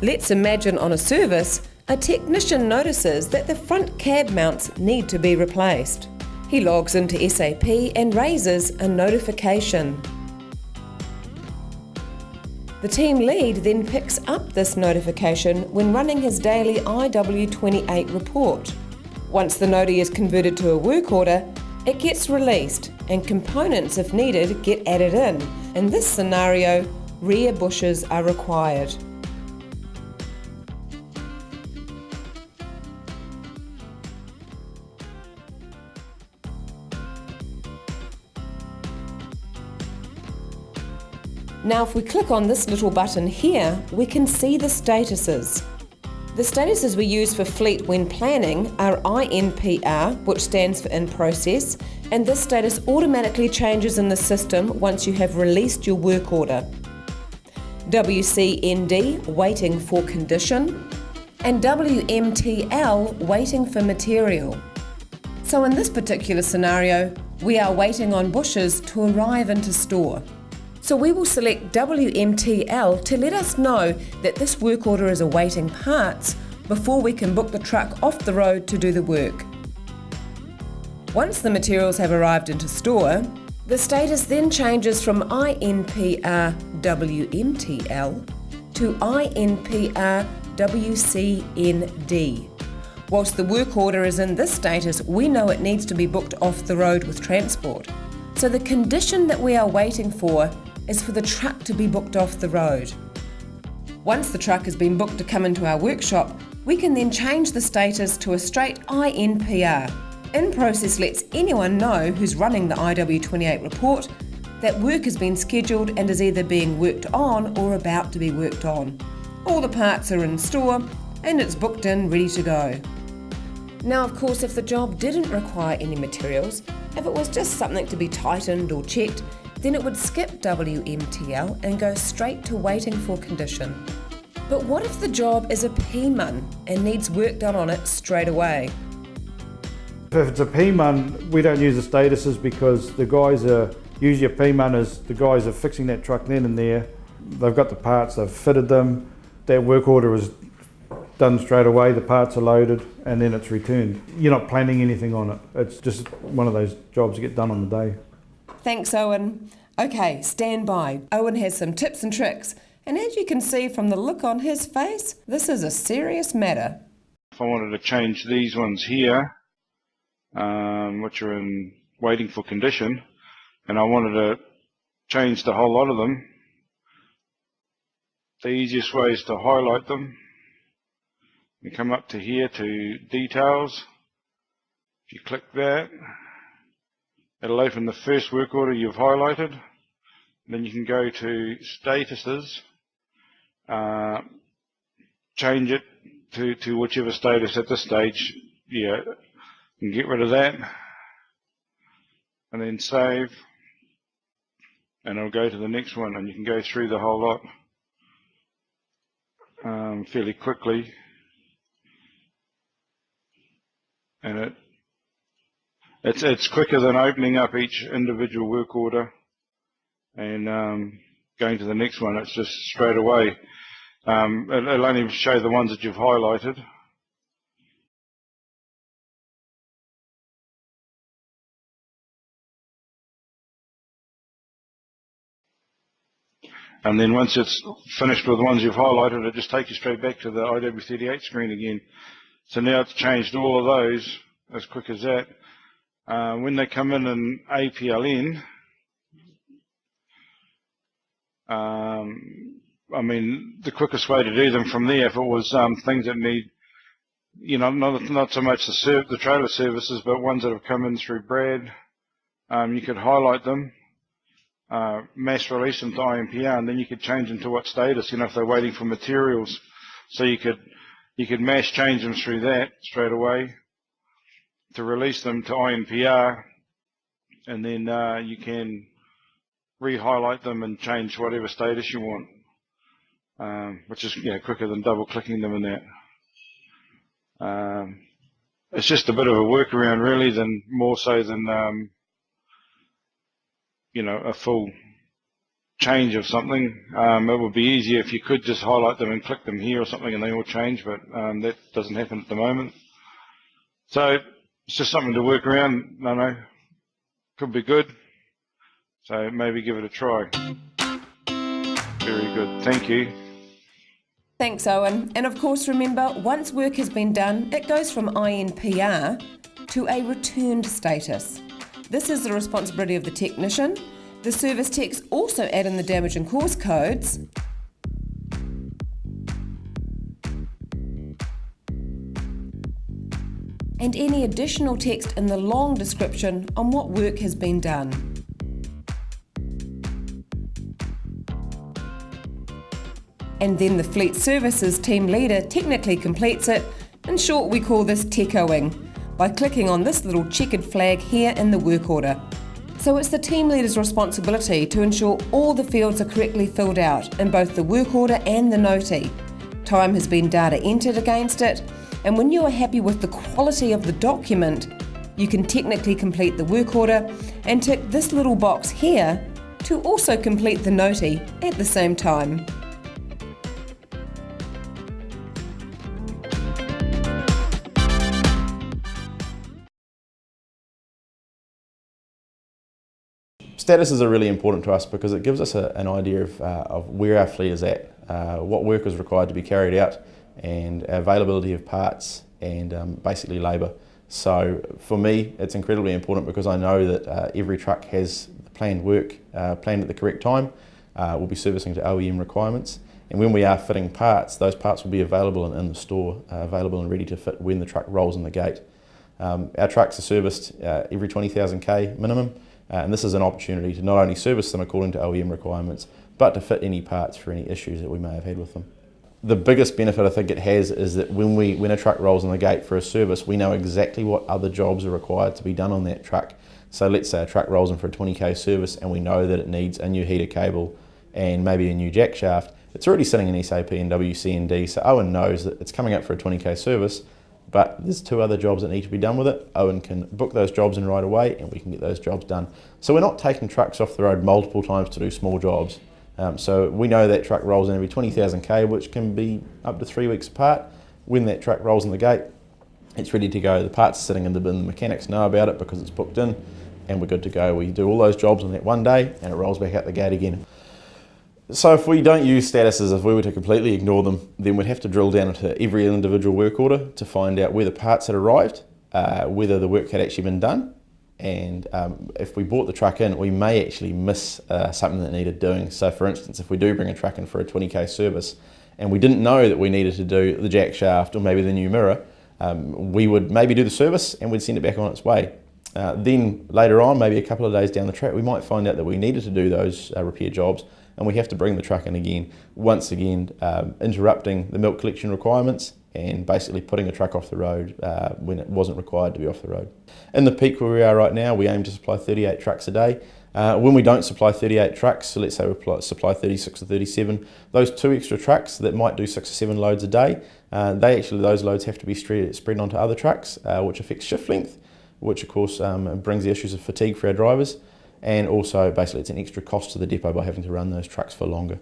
Let's imagine on a service, a technician notices that the front cab mounts need to be replaced. He logs into SAP and raises a notification. The team lead then picks up this notification when running his daily IW28 report. Once the noti is converted to a work order, it gets released and components, if needed, get added in. In this scenario, rear bushes are required. Now if we click on this little button here, we can see the statuses. The statuses we use for fleet when planning are INPR, which stands for in process, and this status automatically changes in the system once you have released your work order. WCND, waiting for condition, and WMTL, waiting for material. So in this particular scenario, we are waiting on bushes to arrive into store. So we will select WMTL to let us know that this work order is awaiting parts before we can book the truck off the road to do the work. Once the materials have arrived into store, the status then changes from INPR WMTL to INPR WCND. Whilst the work order is in this status, we know it needs to be booked off the road with transport. So the condition that we are waiting for is for the truck to be booked off the road. Once the truck has been booked to come into our workshop, we can then change the status to a straight INPR. In process lets anyone know who's running the IW28 report that work has been scheduled and is either being worked on or about to be worked on. All the parts are in store and it's booked in, ready to go. Now of course, if the job didn't require any materials, if it was just something to be tightened or checked, then it would skip WMTL and go straight to waiting for condition. But what if the job is a PMUN and needs work done on it straight away? If it's a PMUN, we don't use the statuses because the guys are, usually a PMUN is the guys are fixing that truck then and there. They've got the parts, they've fitted them, that work order is done straight away, the parts are loaded and then it's returned. You're not planning anything on it, it's just one of those jobs that get done on the day. Thanks, Owen. Okay, stand by. Owen has some tips and tricks, and as you can see from the look on his face, this is a serious matter. If I wanted to change these ones here, which are in waiting for condition, and I wanted to change the whole lot of them, the easiest way is to highlight them. You come up to here to details. If you click that, it'll open the first work order you've highlighted. Then you can go to statuses, change it to whichever status at this stage. Yeah, you can get rid of that, and then save, and it'll go to the next one, and you can go through the whole lot fairly quickly, and it's quicker than opening up each individual work order and going to the next one. It's just straight away. It'll only show the ones that you've highlighted. And then once it's finished with the ones you've highlighted, it just takes you straight back to the IW38 screen again. So now it's changed all of those as quick as that. When they come in APLN, I mean, the quickest way to do them from there, if it was things that need, you know, not so much the trailer services, but ones that have come in through Brad, you could highlight them, mass release them to INPR, and then you could change them to what status, you know, if they're waiting for materials. So you could mass change them through that straight away to release them to INPR, and then you can re-highlight them and change whatever status you want, which is, you know, quicker than double-clicking them in that. It's just a bit of a workaround, really, more so than you know, a full change of something. It would be easier if you could just highlight them and click them here or something and they all change, but that doesn't happen at the moment. So it's just something to work around. I know, could be good. So maybe give it a try. Very good, thank you. Thanks, Owen. And of course, remember, once work has been done, it goes from INPR to a returned status. This is the responsibility of the technician. The service techs also add in the damage and cause codes. And any additional text in the long description on what work has been done. And then the Fleet Services team leader technically completes it. In short, we call this techoing, by clicking on this little checkered flag here in the work order. So it's the team leader's responsibility to ensure all the fields are correctly filled out in both the work order and the notey. Time has been data entered against it, and when you are happy with the quality of the document, you can technically complete the work order and tick this little box here to also complete the notey at the same time. Statuses are really important to us because it gives us an idea of where our fleet is at, what work is required to be carried out, and availability of parts and basically labour. So for me, it's incredibly important because I know that every truck has planned work planned at the correct time. We'll be servicing to OEM requirements, and when we are fitting parts, those parts will be available and in the store, available and ready to fit when the truck rolls in the gate. Our trucks are serviced every 20,000 K minimum. And this is an opportunity to not only service them according to OEM requirements, but to fit any parts for any issues that we may have had with them. The biggest benefit I think it has is that when a truck rolls in the gate for a service, we know exactly what other jobs are required to be done on that truck. So let's say a truck rolls in for a 20K service and we know that it needs a new heater cable and maybe a new jack shaft. It's already sitting in SAP and WCND, so Owen knows that it's coming up for a 20K service, but there's 2 other jobs that need to be done with it. Owen can book those jobs in right away and we can get those jobs done. So we're not taking trucks off the road multiple times to do small jobs. So we know that truck rolls in every 20,000 K, which can be up to 3 weeks apart. When that truck rolls in the gate, it's ready to go. The parts are sitting in the bin, the mechanics know about it because it's booked in, and we're good to go. We do all those jobs on that one day and it rolls back out the gate again. So if we don't use statuses, if we were to completely ignore them, then we'd have to drill down into every individual work order to find out where the parts had arrived, whether the work had actually been done, and if we brought the truck in, we may actually miss something that needed doing. So for instance, if we do bring a truck in for a 20K service and we didn't know that we needed to do the jack shaft or maybe the new mirror, we would maybe do the service and we'd send it back on its way. Then later on, maybe a couple of days down the track, we might find out that we needed to do those repair jobs, and we have to bring the truck in again, once again interrupting the milk collection requirements and basically putting a truck off the road when it wasn't required to be off the road. In the peak where we are right now, we aim to supply 38 trucks a day. When we don't supply 38 trucks, so let's say we supply 36 or 37, those 2 extra trucks that might do 6 or 7 loads a day, those loads have to be spread onto other trucks, which affects shift length, which of course brings the issues of fatigue for our drivers. And also basically it's an extra cost to the depot by having to run those trucks for longer.